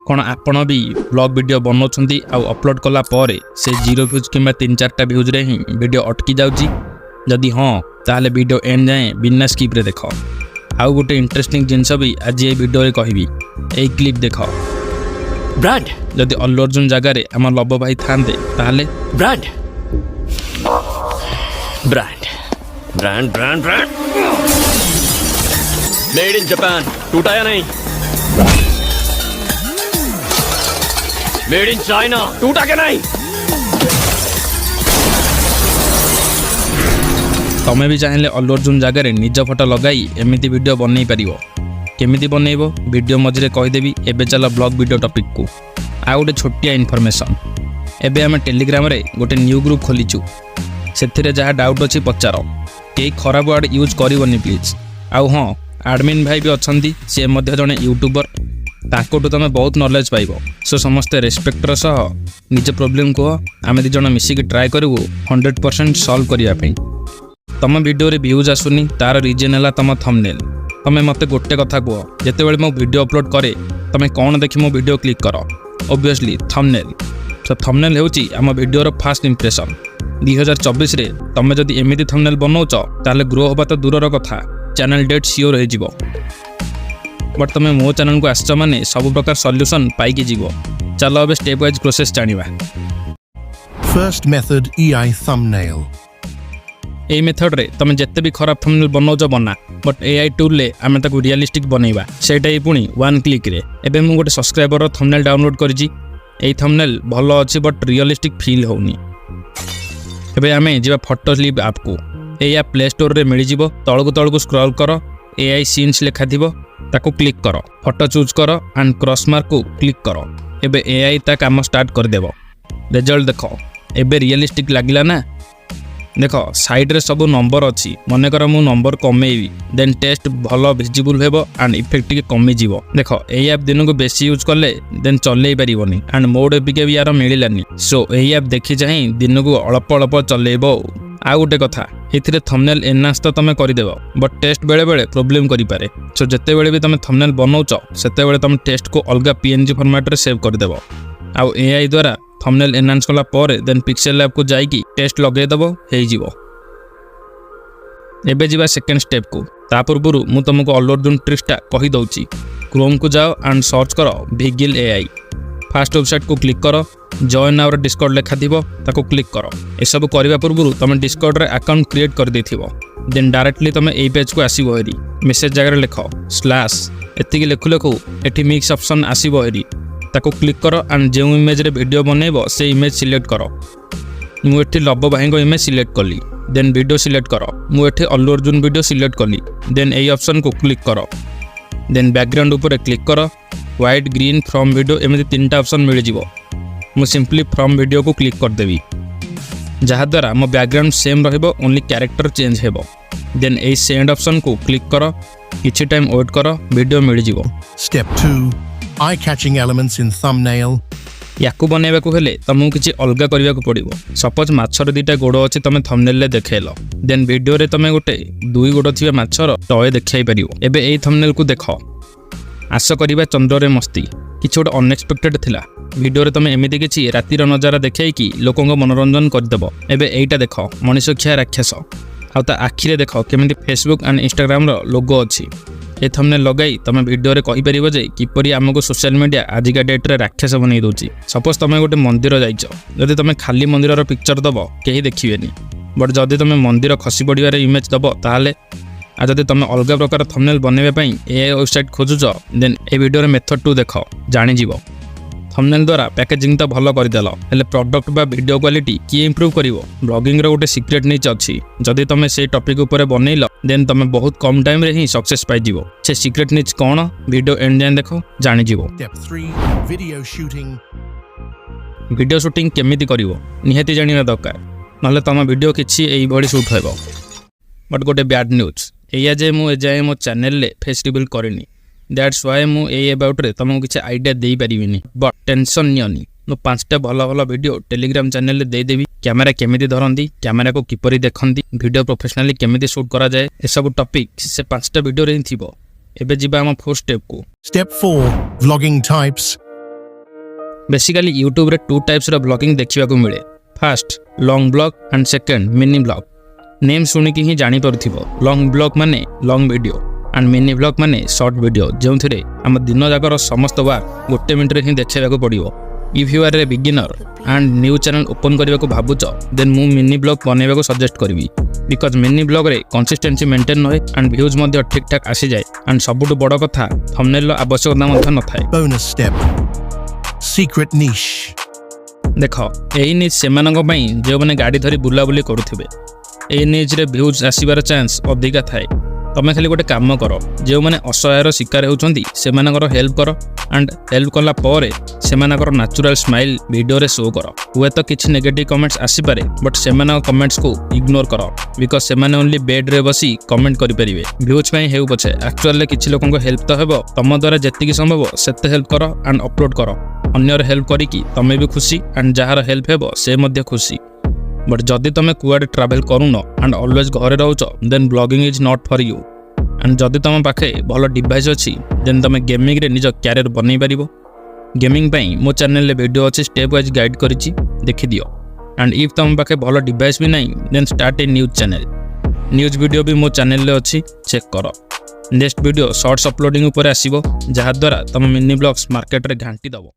कौन आपण भी ब्लॉग वीडियो बनाउछंती आ अपलोड कला परे से 0 व्यूज किंबा 3-4टा व्यूज रे ही वीडियो अटकी जाउची जदि हां ताले वीडियो एंड जाए बिना स्किप रे देखो आउ गोटे इंटरेस्टिंग जिनस भी आज ये वीडियो रे कहबी ए क्लिप देखो ब्रांड जदि अल्लू अर्जुन जगह रे हम लब भाई थांते ताले brand brand brand brand brand made in Japan टूटा या नहीं मेड इन चाइना टूटा क्या नहीं तमें भी चाहिए अल्लू अर्जुन जगह रे निज फोटो लगाई एमती वीडियो बनई पारिबो केमिति बनइबो वीडियो मझे कहीदेवी एबे चल ब्लॉग वीडियो टॉपिक को आ गोटे छोटिया इनफॉरमेशन एबे आम टेलीग्राम रे गोटे न्यू ग्रुप खोलीचु से जहाँ डाउट अच्छी पचार कई खराब वर्ड यूज करनी प्लीज आउ हाँ एडमिन भाई भी अच्छा सी जड़े यूट्यूबर ताकू तुम बहुत नॉलेज पाइब सो समस्ते रेस्पेक्टर सह निज प्रोब्लेम कह आम दिज मिसिक ट्राए करूँ 100% सॉल्व करने तुम वीडियो रे व्यूज आसुनी तार रीजन है तुम थंबनेल तमें मत गोटे कथा कह जितेबाला मो वीडियो अपलोड करे तमें कौन देखी मो वीडियो क्लिक कर ऑब्वियसली थंबनेल तो थंबनेल होची आम वीडियो फर्स्ट इंप्रेशन 2024 रे तमें जदि एमिति थंबनेल बनाउच ताले ग्रो होबा तो दूरर कथा चैनल डेट सियोर हो जिवो बट तमें मो चैनल को आसच माने सब प्रकार सॉल्यूशन पाइकी जीवो चलो अब स्टेप वाइज प्रोसेस जानिबा फर्स्ट मेथड एआई थंबनेल ए मेथड रे तमें जत्ते भी खराब थंबनेल बनाउच बना बट एआई टूल ले आमे ताको रियलिस्टिक बनैबा सेटा ही पुणी 1 क्लिक रे एबे मु गोटे सब्सक्राइबर रो थंबनेल डाउनलोड करजी ए थंबनेल भलो अछि बट रियलिस्टिक फील होउनी एबे आमे जीवा फोटो लिप ऐप को ए ऐप प्ले स्टोर रे मिल जिवो तळकु स्क्रॉल करो एआई सीन्स लिखा थिबो ताको क्लिक करो फोटो चूज करो एंड क्रॉस मार्क को क्लिक करो एबे एआई ता काम स्टार्ट कर देबो रिजल्ट देखो एबे रियलिस्टिक लागिला ना देखो साइड रे सब नंबर अच्छी मनकर मु नंबर कमेबी देन टेस्ट भलो विजिबल हेबो एंड इफेक्ट के कमी जीवो देखो ए ऐप दिन को बेसी यूज करले देन चलई परिबोनी एंड मोड एपिके भी यार मिलिलानी सो ए ऐप देखि चाहि दिन को अल्प अल्प चलेबो आ गोटे कथा एथिरे थंबनेल एनहांस तो तमे करि देबो बट टेस्ट बेले बेले प्रॉब्लम करि पारे सो जत्ते बेले भी तमे थंबनेल बनाउच सेते बेले तमे टेस्ट को अलगा पीएनजी फॉर्मेट रे सेव कर देबो आ एआई द्वारा थंबनेल एनहांस कला परे देन पिक्सेल लैब को जाइकी टेस्ट लगे दबो हे जिवो एबे जिबा सेकंड स्टेप को ता पूर्वरु मु तुमको अल्लू अर्जुन ट्रिक्सटा कहि दउची क्रोम को जाओ एंड सर्च करो भिगिल एआई फर्स्ट वेबसाइट को क्लिक करो जॉइन आवर डिस्कॉर्ड लेखा थिबो ताको क्लिक करो ए सब करबा पूर्वरु तमे डिस्कॉर्ड रे अकाउंट क्रिएट कर देथिबो देन डायरेक्टली तमे ए पेज को आसीबो हेरी मैसेज जगह रे लिखो स्लैश एतिकी लेखु लेखु एठी मिक्स ऑप्शन आसीबो हेरी ताको क्लिक करो एंड जो इमेज रे वीडियो बनैबो से इमेज सिलेक्ट करो मु एठी लब भाई को इमेज सिलेक्ट कली देन वीडियो सिलेक्ट करो मु एठी अल्लू अर्जुन वीडियो सिलेक्ट कली देन ए ऑप्शन को क्लिक करो देन बैकग्राउंड ऊपर क्लिक करो व्हाइट ग्रीन फ्रॉम वीडियो एमती 3टा ऑप्शन मिल जिवो मु सिंपली फ्रॉम वीडियो को क्लिक कर देबी जहाँ द्वारा मो बैकग्राउंड सेम रहिबो ओनली कैरेक्टर चेंज हेबो देन ए सेंड ऑप्शन को क्लिक करो किछि टाइम वेट करो वीडियो मिल जिवो step 2 eye catching elements in thumbnail याकू बनैबा को हेले तुमको किछि अलगा करबा को पड़िबो सपोज माछर दुईटा गोड़ अछि तमे थंबनेल रे देखेलो देन वीडियो रे तमे गोटे 2 गोड़ थिबा माछर टय देखाई परिबो एबे एई थंबनेल को देखो आश करिबा चंद्र रे मस्ती किछि गोटे अनएक्सपेक्टेड थिला वीडियो रे तमे एमिति किछि रातिर नजारा देखाई कि लोकंग मनोरंजन कर देबो एबे एईटा देखो मनुष्य खिया राक्षस आ ता आखि रे देखो केमिति फेसबुक एंड इंस्टाग्राम रो लोगो अछि ए थंबनेल लगाई तमे वीडियो रे कहि परिबो जे किपरि हमको सोशल मीडिया आजिका डेट रे राक्षस बनै दोची सपोज तमे गोटे मंदिर जाइछो जदि तमे खाली मंदिर रो पिक्चर दबो केही देखिबेनी बट जदि तमे मंदिर खसी पड़िबार इमेज दबो ताहाले आ जदि तमे अलगा प्रकार थंबनेल बनैबा पई ए वेबसाइट खोजुचो देन ए वीडियो रे मेथड 2 देखो जानि जिवो थंबनेल द्वारा पैकेजिंग तो भलो कर देलो हेले प्रोडक्ट बा वीडियो क्वालिटी की इंप्रूव करिवो ब्लॉगिंग रो गोटे सीक्रेट नीच अछि जदि तमे से टॉपिक ऊपर बनैलो देन तमे बहुत कम टाइम रे ही सक्सेस पाइ जिवो से सीक्रेट नीच कोन वीडियो एंड जान देखो जानि जिवो स्टेप 3 वीडियो शूटिंग केमिति करिवो निहाती जानिना दरकार नहले तम वीडियो किछि एई भडी शूट हेबो बट गोटे बैड न्यूज एया जे मु एजाय मो चैनल ले फेस रिवील करिनी दैट्स व्हाई मु ए अबाउट रे तुमको किछि आईडिया देई परिबिनी बट टेंशन नियनी मु 5टा भलो भलो वीडियो टेलीग्राम चैनल ले दे देबी कैमरा केमिति धरंदी कैमरा को किपरि देखंदी वीडियो प्रोफेशनली केमिति शूट करा जाय ए सब टॉपिक से 5टा वीडियो रे थिबो एबे जिबा हम 4 स्टेप को step 4 vlogging types basically YouTube रे 2 टाइप्स रो ब्लॉगिंग देखिबा को मिले। First long blog and second mini blog. Name सुनिकी ही जानी पड़थिबो लॉन्ग ब्लॉग माने long video and mini blog माने शॉर्ट वीडियो जोंथिरे हम दिन जाकर समस्त बार गोटे मिनिट रे ही देखैबा को पड़िबो। If you are a beginner and new channel open करबा को भाबुच देन मु मिनी ब्लॉग बनेबा को सजेस्ट करबी बिकॉज मिनी ब्लॉग रे कंसिस्टेंसी मेंटेन होए एंड व्यूज मध्ये ठीक ठाक आसी जाए एंड सबुटु बड़ कथा थंबनेल आवश्यकता मध्ये न थाए। Bonus step. Secret niche. देख एही निज सेमानक पई जे माने गाड़ी धरी बुलाबुली करूथिबे एही निज रे व्यूज आसीबार चांस अधिका थाए। तमे खाली गोटे काम कर जो मैंने असहायर शिकार होउछंती सेमानकर हेल्प कर एंड हेल्प कला परे सेमानकर नेचुरल स्माइल वीडियो रे शो कर। हुए तो किछि नेगेटिव कमेंट्स आसी पारे बट सेमानक कमेंट्स को इग्नोर कर बिकॉज सेमाने ओनली बेड रे बसी कमेंट करि परिबे। व्यूज पई हेउ पछे एक्चुअली किछि लोकन को हेल्प तो हेबो तम द्वारा जेतिकी संभव सेते हेल्प कर एंड अपलोड कर। अन्यर हेल्प करिकी तमे भी खुशी एंड जहार हेल्प हेबो से मध्ये खुशी। बट जदि तुम कुआडे ट्रावेल करून एंड ऑलवेज घरे रहउच then blogging is not for you and जदि तुम पाखे भल डिवाइस अच्छी देन तुम गेमिंग रे निज कैरियर बनै पारिबो। गेमिंग पई मो चैनल रे वीडियो अच्छी स्टेप वाइज गाइड करिछि देखि दियो एंड इफ तुम पाखे भल डिवाइस भी नहीं देन स्टार्ट ए न्यूज चैनल। न्यूज वीडियो भी मो चैनल रे अच्छी चेक कर। नेक्स्ट वीडियो शॉर्ट्स अपलोडिंग ऊपर आसीबो जहा द्वारा तुम मिनी ब्लॉग्स मार्केट रे घांटी दबो।